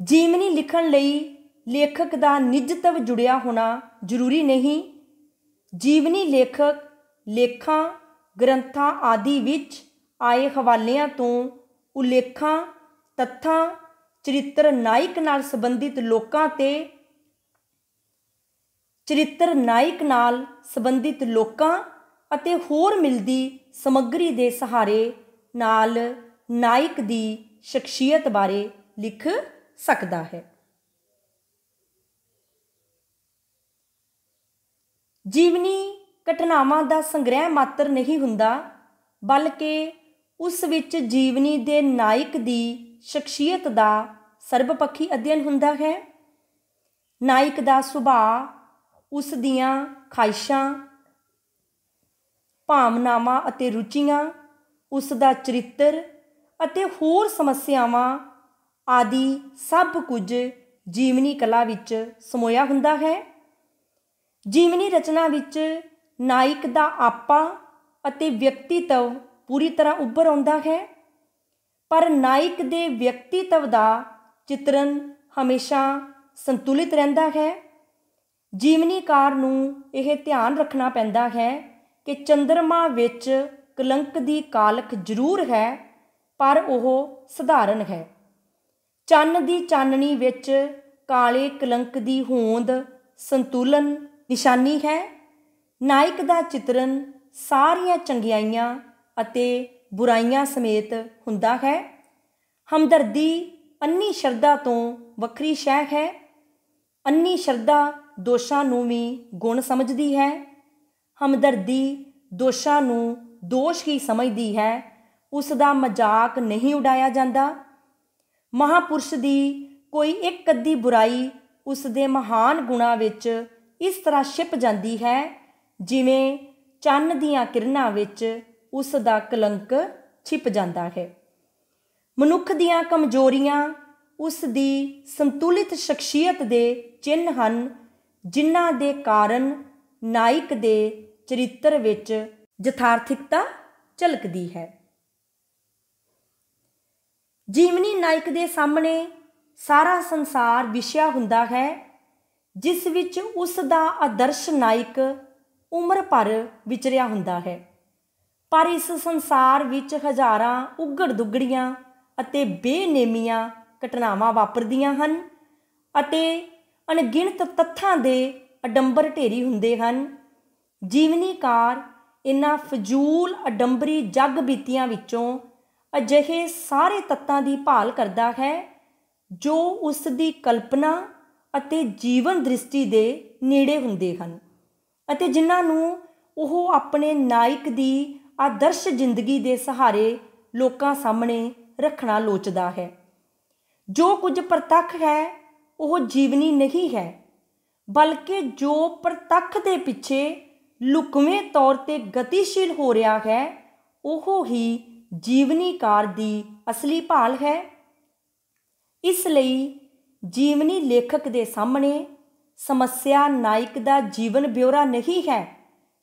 ਜੀਵਨੀ ਲਿਖਣ ਲਈ ਲੇਖਕ ਦਾ ਨਿੱਜਤਵ ਜੁੜਿਆ ਹੋਣਾ ਜ਼ਰੂਰੀ ਨਹੀਂ। ਜੀਵਨੀ ਲੇਖਕ ਲੇਖਾਂ, ਗ੍ਰੰਥਾਂ ਆਦਿ ਵਿੱਚ ਆਏ ਹਵਾਲਿਆਂ ਤੋਂ ਉਲੇਖਾਂ, ਤੱਥਾਂ, ਚਰਿੱਤਰ ਨਾਇਕ ਨਾਲ ਸੰਬੰਧਿਤ ਲੋਕਾਂ ਅਤੇ ਹੋਰ ਮਿਲਦੀ ਸਮੱਗਰੀ ਦੇ ਸਹਾਰੇ ਨਾਲ ਨਾਇਕ ਦੀ ਸ਼ਖਸੀਅਤ ਬਾਰੇ ਲਿਖ ਸਕਦਾ ਹੈ। ਜੀਵਨੀ ਘਟਨਾਵਾਂ ਦਾ ਸੰਗ੍ਰਹਿ ਮਾਤਰ ਨਹੀਂ ਹੁੰਦਾ, ਬਲਕਿ ਉਸ ਵਿੱਚ ਜੀਵਨੀ ਦੇ ਨਾਇਕ ਦੀ ਸ਼ਖਸੀਅਤ ਦਾ ਸਰਬਪੱਖੀ ਅਧਿਐਨ ਹੁੰਦਾ ਹੈ। ਨਾਇਕ ਦਾ ਸੁਭਾਅ, ਉਸ ਦੀਆਂ ਖਾਹਿਸ਼ਾਂ, ਭਾਵਨਾਵਾਂ ਅਤੇ ਰੁਚੀਆਂ, ਉਸ ਦਾ ਚਰਿੱਤਰ ਅਤੇ ਹੋਰ ਸਮੱਸਿਆਵਾਂ ਆਦਿ ਸਭ ਕੁਝ ਜੀਵਨੀ ਕਲਾ ਵਿੱਚ ਸਮੋਇਆ ਹੁੰਦਾ ਹੈ। ਜੀਵਨੀ ਰਚਨਾ ਵਿੱਚ ਨਾਇਕ ਦਾ ਆਪਾ ਅਤੇ ਵਿਅਕਤੀਤਵ ਪੂਰੀ ਤਰ੍ਹਾਂ ਉੱਭਰ ਆਉਂਦਾ ਹੈ, ਪਰ ਨਾਇਕ ਦੇ ਵਿਅਕਤੀਤਵ ਦਾ ਚਿਤਰਨ ਹਮੇਸ਼ਾ ਸੰਤੁਲਿਤ ਰਹਿੰਦਾ ਹੈ। ਜੀਵਨੀਕਾਰ ਨੂੰ ਇਹ ਧਿਆਨ ਰੱਖਣਾ ਪੈਂਦਾ ਹੈ ਕਿ ਚੰਦਰਮਾ ਵਿੱਚ ਕਲੰਕ ਦੀ ਕਾਲਖ ਜ਼ਰੂਰ ਹੈ, ਪਰ ਉਹ ਸਧਾਰਨ ਹੈ। ਚੰਨ ਦੀ ਚਾਨਣੀ ਵਿੱਚ ਕਾਲੇ ਕਲੰਕ ਦੀ ਹੋਂਦ ਸੰਤੁਲਨ ਨਿਸ਼ਾਨੀ ਹੈ। ਨਾਇਕ ਦਾ ਚਿਤਰਨ ਸਾਰੀਆਂ ਚੰਗਿਆਈਆਂ ਅਤੇ ਬੁਰਾਈਆਂ ਸਮੇਤ ਹੁੰਦਾ ਹੈ। ਹਮਦਰਦੀ ਅੰਨੀ ਸ਼ਰਧਾ ਤੋਂ ਵੱਖਰੀ ਸ਼ੈ ਹੈ। ਅੰਨੀ ਸ਼ਰਧਾ ਦੋਸ਼ਾਂ ਨੂੰ ਵੀ ਗੁਣ ਸਮਝਦੀ ਹੈ। ਹਮਦਰਦੀ ਦੋਸ਼ਾਂ ਨੂੰ ਦੋਸ਼ ਹੀ ਸਮਝਦੀ ਹੈ। ਉਸ ਦਾ ਮਜ਼ਾਕ ਨਹੀਂ ਉਡਾਇਆ ਜਾਂਦਾ। ਮਹਾਂਪੁਰਸ਼ ਦੀ ਕੋਈ ਇੱਕ ਅੱਧੀ ਬੁਰਾਈ ਉਸ ਦੇ ਮਹਾਨ ਗੁਣਾਂ ਵਿੱਚ ਇਸ ਤਰ੍ਹਾਂ ਛਿਪ ਜਾਂਦੀ ਹੈ ਜਿਵੇਂ ਚੰਨ ਦੀਆਂ ਕਿਰਨਾਂ ਵਿੱਚ ਉਸ ਦਾ ਕਲੰਕ ਛਿਪ ਜਾਂਦਾ ਹੈ। ਮਨੁੱਖ ਦੀਆਂ ਕਮਜ਼ੋਰੀਆਂ ਉਸ ਦੀ ਸੰਤੁਲਿਤ ਸ਼ਖਸੀਅਤ ਦੇ ਚਿੰਨ੍ਹ ਹਨ, ਜਿਨ੍ਹਾਂ ਦੇ ਕਾਰਨ ਨਾਇਕ ਦੇ ਚਰਿੱਤਰ ਵਿੱਚ ਯਥਾਰਥਿਕਤਾ ਝਲਕਦੀ ਹੈ। ਜੀਵਨੀ ਨਾਇਕ ਦੇ ਸਾਹਮਣੇ ਸਾਰਾ ਸੰਸਾਰ ਵਿਛਿਆ ਹੁੰਦਾ ਹੈ, ਜਿਸ ਵਿੱਚ ਉਸ ਦਾ ਆਦਰਸ਼ ਨਾਇਕ ਉਮਰ ਭਰ ਵਿਚਰਿਆ ਹੁੰਦਾ ਹੈ। ਪਰ ਇਸ ਸੰਸਾਰ ਵਿੱਚ ਹਜ਼ਾਰਾਂ ਉੱਗੜ ਦੁੱਗੜੀਆਂ ਅਤੇ ਬੇਨੇਮੀਆਂ ਘਟਨਾਵਾਂ ਵਾਪਰਦੀਆਂ ਹਨ ਅਤੇ ਅਣਗਿਣਤ ਤੱਥਾਂ ਦੇ ਅਡੰਬਰ ਢੇਰੀ ਹੁੰਦੇ ਹਨ। ਜੀਵਨੀਕਾਰ ਇਹਨਾਂ ਫਜ਼ੂਲ ਅਡੰਬਰੀ ਜੱਗ ਬੀਤੀਆਂ ਵਿੱਚੋਂ ਅਜਿਹੇ ਸਾਰੇ ਤੱਤਾਂ ਦੀ ਭਾਲ ਕਰਦਾ ਹੈ ਜੋ ਉਸ ਦੀ ਕਲਪਨਾ ਅਤੇ ਜੀਵਨ ਦ੍ਰਿਸ਼ਟੀ ਦੇ ਨੇੜੇ ਹੁੰਦੇ ਹਨ ਅਤੇ ਜਿਨ੍ਹਾਂ ਨੂੰ ਉਹ ਆਪਣੇ ਨਾਇਕ ਦੀ ਆਦਰਸ਼ ਜ਼ਿੰਦਗੀ ਦੇ ਸਹਾਰੇ ਲੋਕਾਂ ਸਾਹਮਣੇ ਰੱਖਣਾ ਲੋਚਦਾ ਹੈ। ਜੋ ਕੁਝ ਪ੍ਰਤੱਖ ਹੈ ਉਹ ਜੀਵਨੀ ਨਹੀਂ ਹੈ, ਬਲਕਿ ਜੋ ਪ੍ਰਤੱਖ ਦੇ ਪਿੱਛੇ ਲੁਕਵੇਂ ਤੌਰ 'ਤੇ ਗਤੀਸ਼ੀਲ ਹੋ ਰਿਹਾ ਹੈ ਉਹ ਹੀ ਜੀਵਨੀਕਾਰ ਦੀ ਅਸਲੀ ਭਾਲ ਹੈ। ਇਸ ਲਈ ਜੀਵਨੀ ਲੇਖਕ ਦੇ ਸਾਹਮਣੇ ਸਮੱਸਿਆ ਨਾਇਕ ਦਾ ਜੀਵਨ ਬਿਉਰਾ ਨਹੀਂ ਹੈ,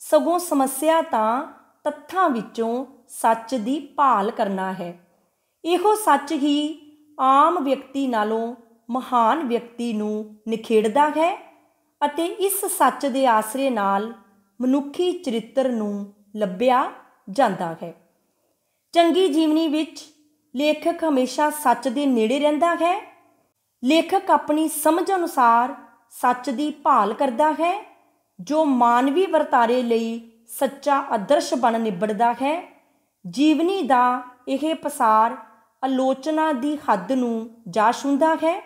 ਸਗੋਂ ਸਮੱਸਿਆ ਤਾਂ ਤੱਥਾਂ ਵਿੱਚੋਂ ਸੱਚ ਦੀ ਭਾਲ ਕਰਨਾ ਹੈ। ਇਹੋ ਸੱਚ ਹੀ ਆਮ ਵਿਅਕਤੀ ਨਾਲੋਂ ਮਹਾਨ ਵਿਅਕਤੀ ਨੂੰ ਨਿਖੇੜਦਾ ਹੈ ਅਤੇ ਇਸ ਸੱਚ ਦੇ ਆਸਰੇ ਨਾਲ ਮਨੁੱਖੀ ਚਰਿੱਤਰ ਨੂੰ ਲੱਭਿਆ ਜਾਂਦਾ ਹੈ। ਚੰਗੀ ਜੀਵਨੀ ਵਿੱਚ ਲੇਖਕ ਹਮੇਸ਼ਾ ਸੱਚ ਦੇ ਨੇੜੇ ਰਹਿੰਦਾ ਹੈ। ਲੇਖਕ ਆਪਣੀ ਸਮਝ ਅਨੁਸਾਰ ਸੱਚ ਦੀ ਭਾਲ ਕਰਦਾ ਹੈ ਜੋ ਮਾਨਵੀ ਵਰਤਾਰੇ ਲਈ ਸੱਚਾ ਆਦਰਸ਼ ਬਣ ਨਿਬੜਦਾ ਹੈ। ਜੀਵਨੀ ਦਾ ਇਹ ਪਸਾਰ ਆਲੋਚਨਾ ਦੀ ਹੱਦ ਨੂੰ ਜਾ ਛੂੰਹਦਾ ਹੈ।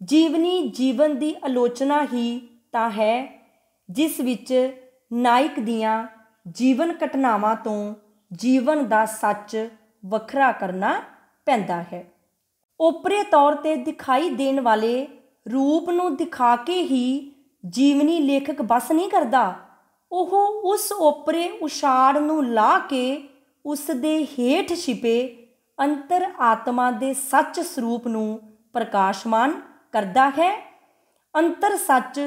ਜੀਵਨੀ ਜੀਵਨ ਦੀ ਆਲੋਚਨਾ ਹੀ ਤਾਂ ਹੈ ਜਿਸ ਵਿੱਚ ਨਾਇਕ ਦੀਆਂ ਜੀਵਨ ਘਟਨਾਵਾਂ ਤੋਂ ਜੀਵਨ ਦਾ ਸੱਚ ਵੱਖਰਾ ਕਰਨਾ ਪੈਂਦਾ ਹੈ। ਓਪਰੇ ਤੌਰ 'ਤੇ ਦਿਖਾਈ ਦੇਣ ਵਾਲੇ ਰੂਪ ਨੂੰ ਦਿਖਾ ਕੇ ਹੀ ਜੀਵਨੀ ਲੇਖਕ ਬਸ ਨਹੀਂ ਕਰਦਾ, ਉਹ ਉਸ ਓਪਰੇ ਉਛਾੜ ਨੂੰ ਲਾ ਕੇ ਉਸ ਦੇ ਹੇਠ ਛਿਪੇ ਅੰਤਰ ਆਤਮਾ ਦੇ ਸੱਚ ਸਰੂਪ ਨੂੰ ਪ੍ਰਕਾਸ਼ਮਾਨ ਕਰਦਾ ਹੈ। ਅੰਤਰ ਸੱਚ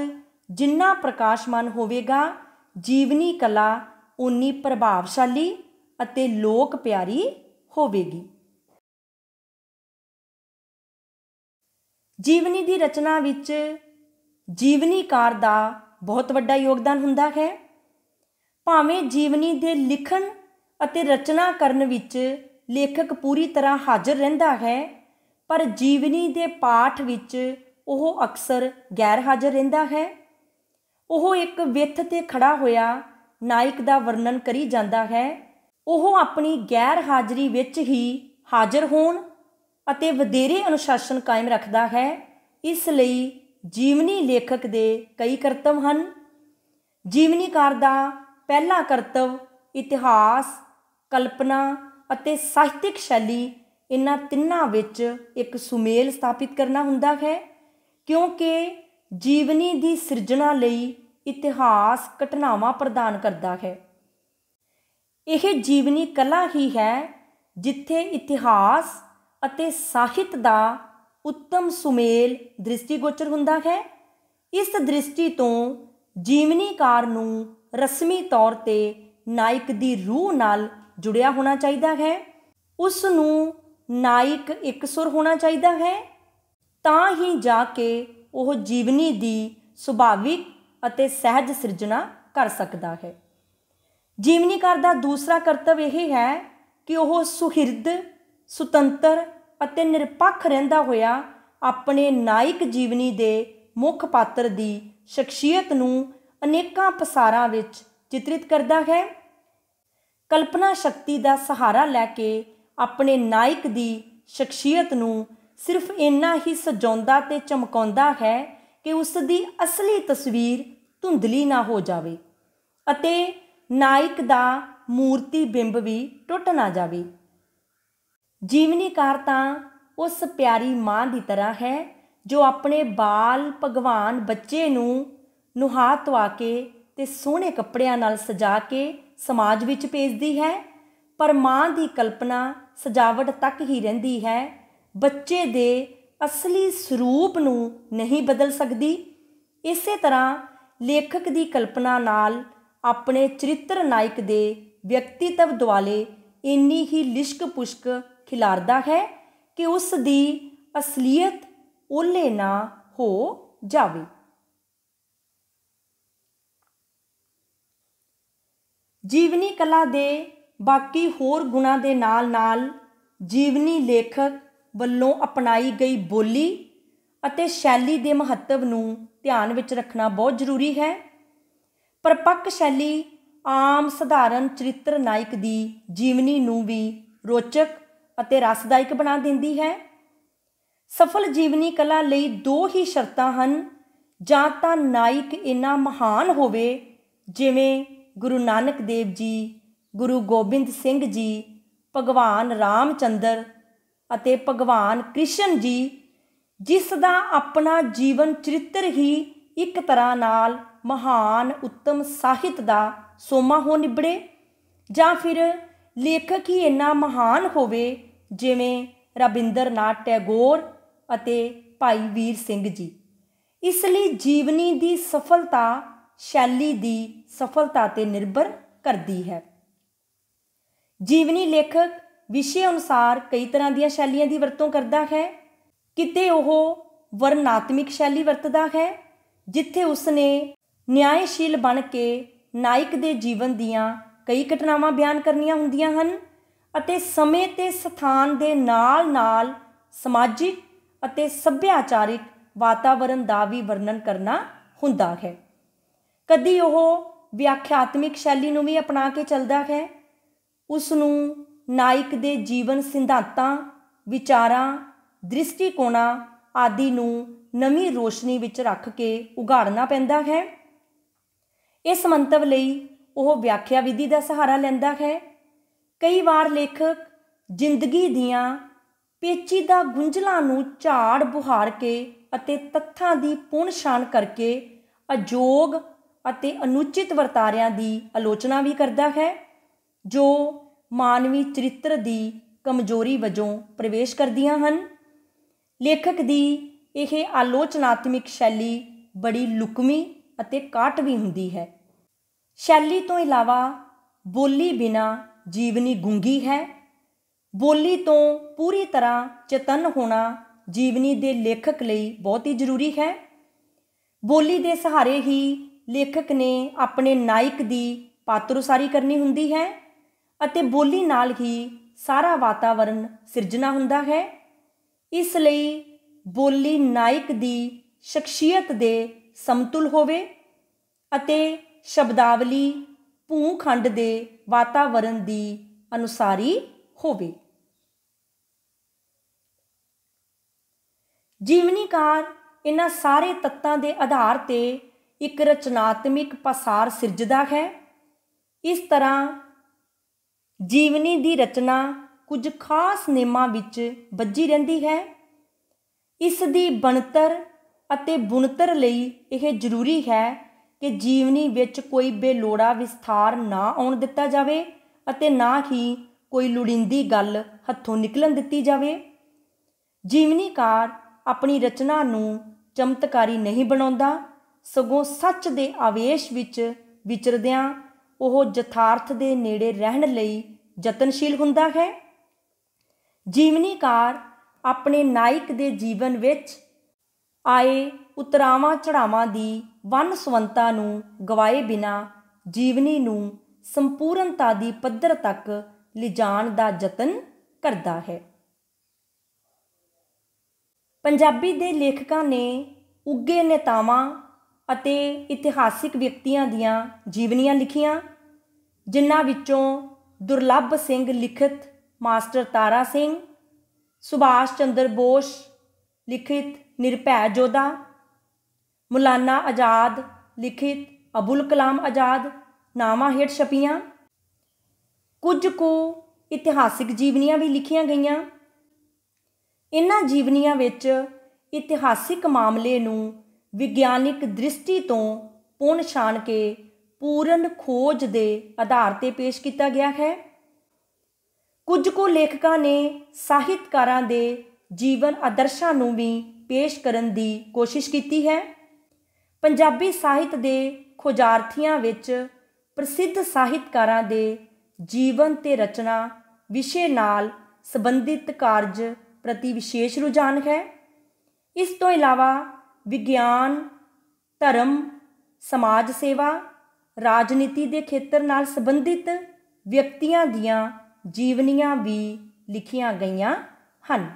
ਜਿੰਨਾ ਪ੍ਰਕਾਸ਼ਮਾਨ ਹੋਵੇਗਾ, ਜੀਵਨੀ ਕਲਾ ਓਨੀ ਪ੍ਰਭਾਵਸ਼ਾਲੀ ਅਤੇ ਲੋਕ ਪਿਆਰੀ ਹੋਵੇਗੀ। ਜੀਵਨੀ ਦੀ ਰਚਨਾ ਵਿੱਚ ਜੀਵਨੀਕਾਰ ਦਾ ਬਹੁਤ ਵੱਡਾ ਯੋਗਦਾਨ ਹੁੰਦਾ ਹੈ। ਭਾਵੇਂ ਜੀਵਨੀ ਦੇ ਲਿਖਣ ਅਤੇ ਰਚਨਾ ਕਰਨ ਵਿੱਚ ਲੇਖਕ ਪੂਰੀ ਤਰ੍ਹਾਂ ਹਾਜ਼ਰ ਰਹਿੰਦਾ ਹੈ, ਪਰ ਜੀਵਨੀ ਦੇ ਪਾਠ ਵਿੱਚ ਉਹ ਅਕਸਰ ਗੈਰ ਹਾਜ਼ਰ ਰਹਿੰਦਾ ਹੈ। ਉਹ ਇੱਕ ਵਿੱਥ 'ਤੇ ਖੜ੍ਹਾ ਹੋਇਆ ਨਾਇਕ ਦਾ ਵਰਣਨ ਕਰੀ ਜਾਂਦਾ ਹੈ। ਉਹ ਆਪਣੀ ਗੈਰ ਹਾਜ਼ਰੀ ਵਿੱਚ ਹੀ ਹਾਜ਼ਰ ਹੋਣ ਅਤੇ ਵਧੇਰੇ ਅਨੁਸ਼ਾਸਨ ਕਾਇਮ ਰੱਖਦਾ ਹੈ। ਇਸ ਲਈ ਜੀਵਨੀ ਲੇਖਕ ਦੇ ਕਈ ਕਰਤੱਵ ਹਨ। ਜੀਵਨੀਕਾਰ ਦਾ ਪਹਿਲਾ ਕਰਤੱਵ ਇਤਿਹਾਸ, ਕਲਪਨਾ ਅਤੇ ਸਾਹਿਤਿਕ ਸ਼ੈਲੀ, ਇਹਨਾਂ ਤਿੰਨਾਂ ਵਿੱਚ ਇੱਕ ਸੁਮੇਲ ਸਥਾਪਿਤ ਕਰਨਾ ਹੁੰਦਾ ਹੈ, ਕਿਉਂਕਿ ਜੀਵਨੀ ਦੀ ਸਿਰਜਣਾ ਲਈ ਇਤਿਹਾਸ ਘਟਨਾਵਾਂ ਪ੍ਰਦਾਨ ਕਰਦਾ ਹੈ। ਇਹ ਜੀਵਨੀ ਕਲਾ ਹੀ ਹੈ ਜਿੱਥੇ ਇਤਿਹਾਸ ਅਤੇ ਸਾਹਿਤ ਦਾ ਉੱਤਮ ਸੁਮੇਲ ਦ੍ਰਿਸ਼ਟੀਗੋਚਰ ਹੁੰਦਾ ਹੈ। ਇਸ ਦ੍ਰਿਸ਼ਟੀ ਤੋਂ ਜੀਵਨੀਕਾਰ ਨੂੰ ਰਸਮੀ ਤੌਰ 'ਤੇ ਨਾਇਕ ਦੀ ਰੂਹ ਨਾਲ ਜੁੜਿਆ ਹੋਣਾ ਚਾਹੀਦਾ ਹੈ। ਉਸ ਨੂੰ ਨਾਇਕ ਇਕਸੁਰ ਹੋਣਾ ਚਾਹੀਦਾ ਹੈ, ਤਾਂ ਹੀ ਜਾ ਕੇ ਉਹ ਜੀਵਨੀ ਦੀ ਸੁਭਾਵਿਕ ਅਤੇ ਸਹਿਜ ਸਿਰਜਣਾ ਕਰ ਸਕਦਾ ਹੈ। ਜੀਵਨੀਕਾਰ ਦਾ ਦੂਸਰਾ ਕਰਤੱਵ ਇਹ ਹੈ ਕਿ ਉਹ ਸੁਹਿਰਦ, ਸੁਤੰਤਰ ਅਤੇ ਨਿਰਪੱਖ ਰਹਿੰਦਾ ਹੋਇਆ ਆਪਣੇ ਨਾਇਕ ਜੀਵਨੀ ਦੇ ਮੁੱਖ ਪਾਤਰ ਦੀ ਸ਼ਖਸੀਅਤ ਨੂੰ ਅਨੇਕਾਂ ਪਸਾਰਾਂ ਵਿੱਚ ਚਿਤਰਿਤ ਕਰਦਾ ਹੈ। ਕਲਪਨਾ ਸ਼ਕਤੀ ਦਾ ਸਹਾਰਾ ਲੈ ਕੇ ਆਪਣੇ ਨਾਇਕ ਦੀ ਸ਼ਖਸੀਅਤ ਨੂੰ ਸਿਰਫ ਇੰਨਾ ਹੀ ਸਜਾਉਂਦਾ ਤੇ ਚਮਕਾਉਂਦਾ ਹੈ ਕਿ ਉਸ ਦੀ ਅਸਲੀ ਤਸਵੀਰ ਧੁੰਦਲੀ ਨਾ ਹੋ ਜਾਵੇ ਅਤੇ ਨਾਇਕ ਦਾ ਮੂਰਤੀ ਬਿੰਬ ਵੀ ਟੁੱਟ ਨਾ ਜਾਵੇ। ਜੀਵਨੀਕਾਰ ਤਾਂ ਉਸ ਪਿਆਰੀ ਮਾਂ ਦੀ ਤਰ੍ਹਾਂ ਹੈ ਜੋ ਆਪਣੇ ਬਾਲ ਭਗਵਾਨ ਬੱਚੇ ਨੂੰ ਨੁਹਾ ਧੁਆ ਕੇ ਤੇ ਸੋਹਣੇ ਕੱਪੜਿਆਂ ਨਾਲ ਸਜਾ ਕੇ ਸਮਾਜ ਵਿੱਚ ਭੇਜਦੀ ਹੈ, ਪਰ ਮਾਂ ਦੀ ਕਲਪਨਾ ਸਜਾਵਟ ਤੱਕ ਹੀ ਰਹਿੰਦੀ ਹੈ, ਬੱਚੇ ਦੇ ਅਸਲੀ ਸਰੂਪ ਨੂੰ ਨਹੀਂ ਬਦਲ ਸਕਦੀ। ਇਸੇ ਤਰ੍ਹਾਂ ਲੇਖਕ ਦੀ ਕਲਪਨਾ ਨਾਲ ਆਪਣੇ ਚਰਿੱਤਰ ਨਾਇਕ ਦੇ ਵਿਅਕਤੀਤਵ ਦੁਆਲੇ ਇੰਨੀ ਹੀ ਲਿਸ਼ਕ ਪੁਸ਼ਕ ਖਿਲਾਰਦਾ ਹੈ ਕਿ ਉਸ ਦੀ ਅਸਲੀਅਤ ਓਲੇ ਨਾ ਹੋ ਜਾਵੇ। ਜੀਵਨੀ ਕਲਾ ਦੇ ਬਾਕੀ ਹੋਰ ਗੁਣਾਂ ਦੇ ਨਾਲ ਜੀਵਨੀ ਲੇਖਕ ਵੱਲੋਂ ਅਪਣਾਈ ਗਈ ਬੋਲੀ ਅਤੇ ਸ਼ੈਲੀ ਦੇ ਮਹੱਤਵ ਨੂੰ ਧਿਆਨ ਵਿੱਚ ਰੱਖਣਾ ਬਹੁਤ ਜ਼ਰੂਰੀ ਹੈ। ਪਰਪੱਕ ਸ਼ੈਲੀ ਆਮ ਸਧਾਰਨ ਚਰਿੱਤਰ ਨਾਇਕ ਦੀ ਜੀਵਨੀ ਨੂੰ ਵੀ ਰੋਚਕ ਅਤੇ ਰਸਦਾਇਕ ਬਣਾ ਦਿੰਦੀ ਹੈ। ਸਫਲ ਜੀਵਨੀ ਕਲਾ ਲਈ ਦੋ ਹੀ ਸ਼ਰਤਾਂ ਹਨ, ਜਾਂ ਤਾਂ ਨਾਇਕ ਇੰਨਾ ਮਹਾਨ ਹੋਵੇ ਜਿਵੇਂ ਗੁਰੂ ਨਾਨਕ ਦੇਵ ਜੀ, ਗੁਰੂ ਗੋਬਿੰਦ ਸਿੰਘ ਜੀ, ਭਗਵਾਨ ਰਾਮ ਚੰਦਰ ਅਤੇ ਭਗਵਾਨ ਕ੍ਰਿਸ਼ਨ ਜੀ, ਜਿਸ ਦਾ ਆਪਣਾ ਜੀਵਨ ਚਰਿੱਤਰ ਹੀ ਇੱਕ ਤਰ੍ਹਾਂ ਨਾਲ ਮਹਾਨ ਉੱਤਮ ਸਾਹਿਤ ਦਾ ਸੋਮਾ ਹੋ ਨਿਬੜੇ, ਜਾਂ ਫਿਰ ਲੇਖਕ ਹੀ ਇੰਨਾ ਮਹਾਨ ਹੋਵੇ ਜਿਵੇਂ ਰਬਿੰਦਰਨਾਥ ਟੈਗੋਰ ਅਤੇ ਭਾਈ ਵੀਰ ਸਿੰਘ ਜੀ। ਇਸ ਲਈ ਜੀਵਨੀ ਦੀ ਸਫਲਤਾ ਸ਼ੈਲੀ ਦੀ ਸਫਲਤਾ 'ਤੇ ਨਿਰਭਰ ਕਰਦੀ ਹੈ। ਜੀਵਨੀ ਲੇਖਕ ਵਿਸ਼ੇ ਅਨੁਸਾਰ ਕਈ ਤਰ੍ਹਾਂ ਦੀਆਂ ਸ਼ੈਲੀਆਂ ਦੀ ਵਰਤੋਂ ਕਰਦਾ ਹੈ। ਕਿਤੇ ਉਹ ਵਰਣਨਾਤਮਿਕ ਸ਼ੈਲੀ ਵਰਤਦਾ ਹੈ, ਜਿੱਥੇ ਉਸਨੇ ਨਿਆਇਸ਼ੀਲ ਬਣ ਕੇ ਨਾਇਕ ਦੇ ਜੀਵਨ ਦੀਆਂ ਕਈ ਘਟਨਾਵਾਂ ਬਿਆਨ ਕਰਨੀਆਂ ਹੁੰਦੀਆਂ ਹਨ, ਅਤੇ ਸਮੇਂ ਤੇ ਸਥਾਨ ਦੇ ਨਾਲ ਸਮਾਜਿਕ ਅਤੇ ਸੱਭਿਆਚਾਰਿਕ ਵਾਤਾਵਰਣ ਦਾ ਵੀ ਵਰਣਨ ਕਰਨਾ ਹੁੰਦਾ ਹੈ। ਕਦੀ ਉਹ ਵਿਆਖਿਆਤਮਿਕ ਸ਼ੈਲੀ ਨੂੰ ਵੀ ਅਪਣਾ ਕੇ ਚੱਲਦਾ ਹੈ। ਉਸ ਨੂੰ ਨਾਇਕ ਦੇ ਜੀਵਨ ਸਿਧਾਂਤਾਂ, ਵਿਚਾਰਾਂ, ਦ੍ਰਿਸ਼ਟੀਕੋਣਾਂ ਆਦਿ ਨੂੰ ਨਵੀਂ ਰੋਸ਼ਨੀ ਵਿੱਚ ਰੱਖ ਕੇ ਉਘਾੜਨਾ ਪੈਂਦਾ ਹੈ। ਇਸ ਮੰਤਵ ਲਈ ਉਹ ਵਿਆਖਿਆ ਵਿਧੀ ਦਾ ਸਹਾਰਾ ਲੈਂਦਾ ਹੈ। ਕਈ ਵਾਰ ਲੇਖਕ ਜ਼ਿੰਦਗੀ ਦੀਆਂ ਪੇਚੀਦਾ ਗੁੰਝਲਾਂ ਨੂੰ ਝਾੜ ਬੁਹਾਰ ਕੇ ਅਤੇ ਤੱਥਾਂ ਦੀ ਪੁਣ-ਛਾਣ ਕਰਕੇ ਅਯੋਗ ਅਤੇ ਅਨੁਚਿਤ ਵਰਤਾਰਿਆਂ ਦੀ ਆਲੋਚਨਾ ਵੀ ਕਰਦਾ ਹੈ, ਜੋ ਮਾਨਵੀ ਚਰਿੱਤਰ ਦੀ ਕਮਜ਼ੋਰੀ ਵਜੋਂ ਪ੍ਰਵੇਸ਼ ਕਰਦੀਆਂ ਹਨ। ਲੇਖਕ ਦੀ ਇਹ ਆਲੋਚਨਾਤਮਿਕ ਸ਼ੈਲੀ ਬੜੀ ਲੁਕਵੀਂ ਅਤੇ ਕਾਟਵੀ ਹੁੰਦੀ ਹੈ। ਸ਼ੈਲੀ ਤੋਂ ਇਲਾਵਾ ਬੋਲੀ ਬਿਨਾਂ ਜੀਵਨੀ ਗੂੰਗੀ ਹੈ। ਬੋਲੀ ਤੋਂ ਪੂਰੀ ਤਰ੍ਹਾਂ ਚੇਤੰਨ ਹੋਣਾ ਜੀਵਨੀ ਦੇ ਲੇਖਕ ਲਈ ਬਹੁਤ ਹੀ ਜ਼ਰੂਰੀ ਹੈ। ਬੋਲੀ ਦੇ ਸਹਾਰੇ ਹੀ ਲੇਖਕ ਨੇ ਆਪਣੇ ਨਾਇਕ ਦੀ ਪਾਤਰ ਉਸਾਰੀ ਕਰਨੀ ਹੁੰਦੀ ਹੈ, ਅਤੇ ਬੋਲੀ ਨਾਲ ਹੀ ਸਾਰਾ ਵਾਤਾਵਰਣ ਸਿਰਜਣਾ ਹੁੰਦਾ ਹੈ। ਇਸ ਲਈ ਬੋਲੀ ਨਾਇਕ ਦੀ ਸ਼ਖਸੀਅਤ ਦੇ ਸਮਤੁਲ ਹੋਵੇ ਅਤੇ ਸ਼ਬਦਾਵਲੀ ਭੂ-ਖੰਡ ਦੇ ਵਾਤਾਵਰਣ ਦੀ ਅਨੁਸਾਰੀ ਹੋਵੇ। ਜੀਵਨੀਕਾਰ ਇਹਨਾਂ ਸਾਰੇ ਤੱਤਾਂ ਦੇ ਆਧਾਰ 'ਤੇ ਇੱਕ ਰਚਨਾਤਮਿਕ ਪਾਸਾਰ ਸਿਰਜਦਾ ਹੈ। ਇਸ ਤਰ੍ਹਾਂ ਜੀਵਨੀ ਦੀ ਰਚਨਾ ਕੁਝ ਖਾਸ ਨੇਮਾਂ ਵਿੱਚ ਬੱਝੀ ਰਹਿੰਦੀ ਹੈ। ਇਸ ਦੀ ਬਣਤਰ ਅਤੇ ਬੁਣਤਰ ਲਈ ਇਹ ਜ਼ਰੂਰੀ ਹੈ ਕਿ ਜੀਵਨੀ ਵਿੱਚ ਕੋਈ ਬੇਲੋੜਾ ਵਿਸਥਾਰ ਨਾ ਆਉਣ ਦਿੱਤਾ ਜਾਵੇ ਅਤੇ ਨਾ ਹੀ ਕੋਈ ਲੋੜੀਂਦੀ ਗੱਲ ਹੱਥੋਂ ਨਿਕਲਣ ਦਿੱਤੀ ਜਾਵੇ। ਜੀਵਨੀਕਾਰ ਆਪਣੀ ਰਚਨਾ ਨੂੰ ਚਮਤਕਾਰੀ ਨਹੀਂ ਬਣਾਉਂਦਾ, ਸਗੋਂ ਸੱਚ ਦੇ ਆਵੇਸ਼ ਵਿੱਚ ਵਿਚਰਦਿਆਂ ਉਹ ਯਥਾਰਥ ਦੇ ਨੇੜੇ ਰਹਿਣ ਲਈ ਯਤਨਸ਼ੀਲ ਹੁੰਦਾ ਹੈ। ਜੀਵਨੀਕਾਰ ਆਪਣੇ ਨਾਇਕ ਦੇ ਜੀਵਨ ਵਿੱਚ ਆਏ ਉਤਰਾਵਾਂ ਚੜ੍ਹਾਵਾਂ ਦੀ ਵੰਨ-ਸੁਵੰਨਤਾ ਨੂੰ ਗਵਾਏ ਬਿਨਾਂ ਜੀਵਨੀ ਨੂੰ ਸੰਪੂਰਨਤਾ ਦੀ ਪੱਧਰ ਤੱਕ ਲਿਜਾਣ ਦਾ ਯਤਨ ਕਰਦਾ ਹੈ। ਪੰਜਾਬੀ ਦੇ ਲੇਖਕਾਂ ਨੇ ਉੱਘੇ ਨੇਤਾਵਾਂ ਅਤੇ ਇਤਿਹਾਸਿਕ ਵਿਅਕਤੀਆਂ ਦੀਆਂ ਜੀਵਨੀਆਂ ਲਿਖੀਆਂ, ਜਿਨ੍ਹਾਂ ਵਿੱਚੋਂ ਦੁਰਲੱਭ ਸਿੰਘ ਲਿਖਿਤ ਮਾਸਟਰ ਤਾਰਾ ਸਿੰਘ, ਸੁਭਾਸ਼ ਚੰਦਰ ਬੋਸ ਲਿਖਿਤ ਨਿਰਭੈ ਯੋਧਾ, ਮੌਲਾਨਾ ਆਜ਼ਾਦ ਲਿਖਿਤ ਅਬੁਲ ਕਲਾਮ ਆਜ਼ਾਦ ਨਾਵਾਂ ਹੇਠ ਛਪੀਆਂ। ਕੁਝ ਕੁ ਇਤਿਹਾਸਿਕ ਜੀਵਨੀਆਂ ਵੀ ਲਿਖੀਆਂ ਗਈਆਂ। ਇਹਨਾਂ ਜੀਵਨੀਆਂ ਵਿੱਚ ਇਤਿਹਾਸਿਕ ਮਾਮਲੇ ਨੂੰ ਵਿਗਿਆਨਿਕ ਦ੍ਰਿਸ਼ਟੀ ਤੋਂ ਪੁਣ ਛਾਣ ਕੇ ਪੂਰਨ ਖੋਜ ਦੇ ਆਧਾਰ 'ਤੇ ਪੇਸ਼ ਕੀਤਾ ਗਿਆ ਹੈ। ਕੁਝ ਕੁ ਲੇਖਕਾਂ ਨੇ ਸਾਹਿਤਕਾਰਾਂ ਦੇ ਜੀਵਨ ਆਦਰਸ਼ਾਂ ਨੂੰ ਵੀ ਪੇਸ਼ ਕਰਨ ਦੀ ਕੋਸ਼ਿਸ਼ ਕੀਤੀ ਹੈ। ਪੰਜਾਬੀ ਸਾਹਿਤ ਦੇ ਖੋਜਾਰਥੀਆਂ ਵਿੱਚ ਪ੍ਰਸਿੱਧ ਸਾਹਿਤਕਾਰਾਂ ਦੇ ਜੀਵਨ ਤੇ ਰਚਨਾ ਵਿਸ਼ੇ ਨਾਲ ਸੰਬੰਧਿਤ ਕਾਰਜ ਪ੍ਰਤੀ ਵਿਸ਼ੇਸ਼ ਰੁਝਾਨ ਹੈ। ਇਸ ਤੋਂ ਇਲਾਵਾ ਵਿਗਿਆਨ, ਧਰਮ, ਸਮਾਜ ਸੇਵਾ, ਰਾਜਨੀਤੀ ਦੇ ਖੇਤਰ ਨਾਲ ਸੰਬੰਧਿਤ ਵਿਅਕਤੀਆਂ ਦੀਆਂ ਜੀਵਨੀਆਂ ਵੀ ਲਿਖੀਆਂ ਗਈਆਂ ਹਨ।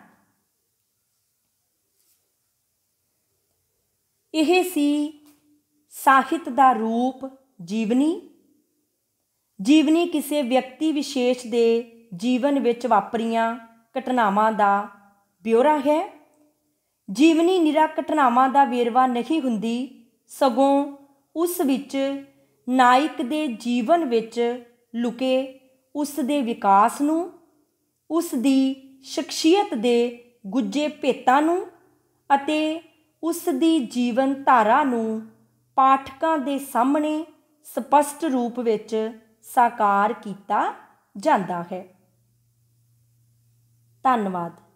ਇਹ ਸੀ ਸਾਹਿਤ ਦਾ ਰੂਪ ਜੀਵਨੀ। ਜੀਵਨੀ ਕਿਸੇ ਵਿਅਕਤੀ ਵਿਸ਼ੇਸ਼ ਦੇ ਜੀਵਨ ਵਿੱਚ ਵਾਪਰੀਆਂ ਘਟਨਾਵਾਂ ਦਾ ਬਿਉਰਾ ਹੈ। ਜੀਵਨੀ ਨਿਰਾ ਘਟਨਾਵਾਂ ਦਾ ਵੇਰਵਾ ਨਹੀਂ ਹੁੰਦੀ, ਸਗੋਂ ਉਸ ਵਿੱਚ ਨਾਇਕ ਦੇ ਜੀਵਨ ਵਿੱਚ ਲੁਕੇ ਉਸ ਦੇ ਵਿਕਾਸ ਨੂੰ, ਉਸ ਦੀ ਸ਼ਖਸੀਅਤ ਦੇ ਗੁੱਝੇ ਭੇਤਾਂ ਨੂੰ ਅਤੇ ਉਸ ਦੀ ਜੀਵਨ ਧਾਰਾ ਨੂੰ ਪਾਠਕਾਂ ਦੇ ਸਾਹਮਣੇ ਸਪਸ਼ਟ ਰੂਪ ਵਿੱਚ ਸਾਕਾਰ ਕੀਤਾ ਜਾਂਦਾ ਹੈ। ਧੰਨਵਾਦ।